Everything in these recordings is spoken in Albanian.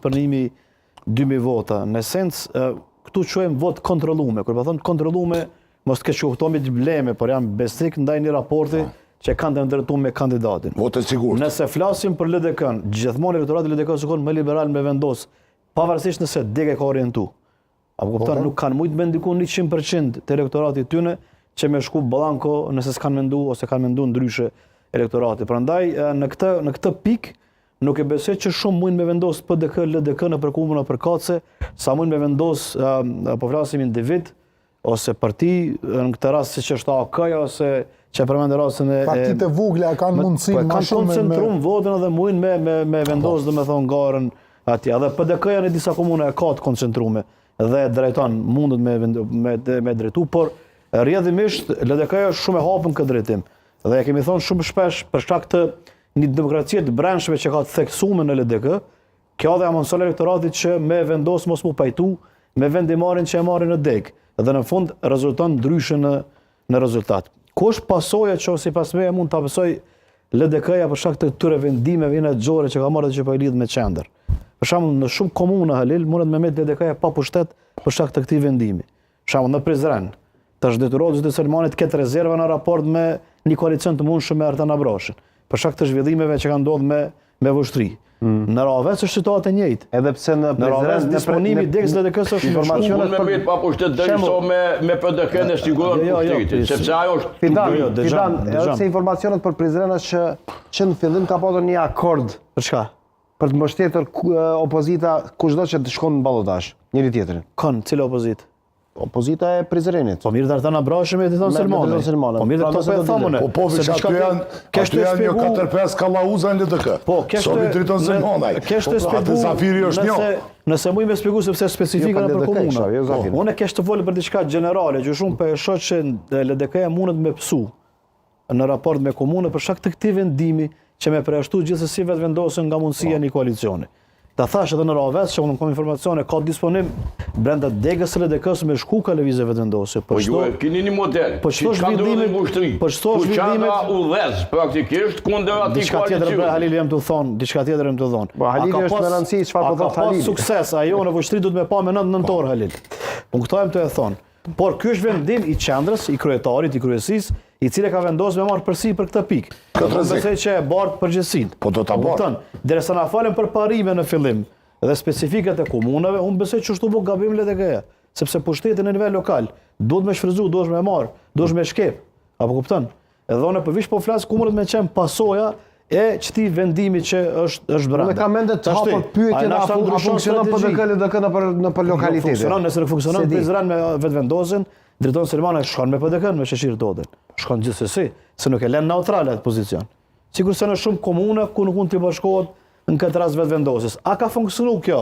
përnimi 2000 vota. Në esencë, këtu quajmë vot kontrollume. Kur po thonë kontrollume, mos të keq kuptohemi të bleme, por jam besnik ndaj një raporti që kanë të ndërtuar me kandidatin. Votë e sigurt. Nëse flasim për LDK-n, gjithmonë elektorati LDK-s është më liberal me vendos, pavarësisht nëse dek e ka orientu. Apo kupton, nuk kanë mujt me ndiku 100% të elektoratit tyne që me shku ballanko nëse s'kanë mendu ose kanë mendu ndryshe elektorati. Prandaj në këtë pikë nuk e besoj që shumë mund me vendos PDK, LDK në përkumbën apo përkatëse, sa mund me vendos po flasim individ ose parti, në këtë rast siç është AK-ja ose që përmendë rastin e partitë e vogla kanë mundësi më shumë kanë koncentruar votën edhe mund me vendos domethënë garën atje. Edhe PDK-ja në disa komune ka të koncentruar dhe drejton mundet me drejtu, por rrjedhimisht LDK-ja është shumë e hapur këtë drejtim. Dhe e kemi thonë shumë shpesh për shkak të një demokracie të brendshme që ka të theksuar në LDK, kjo dhe amonson elektoratit që me vendos mos mu pajtu, me vendimarrjen që e marrin në deg, dhe në fund rezulton ndryshe në rezultat. Ku është pasoja që sipas meje mund ta besoj LDK-ja për shkak të këtyre vendimeve inaxhore që ka marrë që po i lidh me qendër. Për shembull, në shumë komuna Halil mundet me met LDK-ja pa pushtet për shkak të këtij vendimi. Për shembull, në Prizren, tash detyrohet zoti Selmani të ketë rezerva në raport me një koalicion të mundshëm me Artan Abrashin, për shkak të zhvillimeve që kanë ndodhur me vështri. Në Ravec është situatë e njëjtë. Edhe pse në Ravec disponimi deks LDK-s është informacionet me met pa pushtet derisa me PDK në siguron pushtetit, sepse ajo është Fidan, edhe pse informacionet për Prizren është që në fillim ka pasur një akord për çka? Për të mbështetur opozita kushdo që të shkon në ballotazh, njëri tjetrin. Kon, cila opozitë? Opozita e Prizrenit. Po mirë Artan Abrashim e thon Selmani. Po mirë të thonë. Po që aty janë një 4-5 kallauza në LDK. Po, sobi drejton Selmani. Kështë shpjegu. Zafiri është një. Nëse mund me shpjegu sepse specifika në komuna. Unë kesh të folë për diçka gjenerale, që shumë për e shoh që LDK-ja mundet me psu në raport me komunë për shkak të këtij vendimi që me përjashtu gjithsesi vetë vendosen nga mundësia një koalicioni. Ta thash edhe në Ravec që unë kam informacione ka disponim brenda degës së LDK-s me shku ka lëvizje vetëvendosje. Po ju keni një model. Po çdo zhvillimi ushtri. Po çdo zhvillimi udhëz praktikisht kundër atij diçka tjetër Halil jam të thon, diçka tjetër jam të thon. Po Halili është me rëndësi çfarë po thot Halili. Ka sukses, ajo në ushtri duhet me pa me 9 nëntor Halil. Po këto jam të e thon. Por ky është vendim i qendrës, i kryetarit, i kryesisë, i cili ka vendosur me marr përsi për këtë pikë. Këtë besoj që e bart përgjithësinë. Po do ta bart. Derisa na falem për parime në fillim dhe specifikat e komunave, unë besoj që ashtu po gabim LDK-ja, sepse pushteti në nivel lokal duhet me shfrytzu, duhet me marr, duhet me shkep. Apo kupton? Edhe unë përveç po flas ku mundet me qenë pasoja e këtij vendimi që është brenda. Unë kam mendje të hapur pyetjen a funksionon PDK LDK në për lokalitete. Funksionon, nëse nuk funksionon Prizren me vetvendosjen, drejton Selmani shkon me PDK-n me Sheshir Dodën. Shkon gjithsesi, se nuk e lën neutrale atë pozicion. Sigurisht se në shumë komuna ku nuk mund të bashkohet në këtë rast vetvendosjes. A ka funksionuar kjo?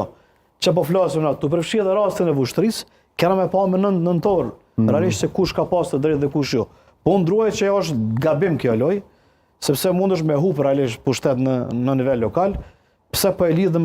Që po flasim na tu përfshi edhe rastin e vushtrisë, kena me pa me nëntor, realisht se kush ka pas të drejtë dhe kush jo. Po ndruaj që është gabim kjo lojë, sepse mundesh me hup realisht pushtet në nivel lokal, pse po e lidhëm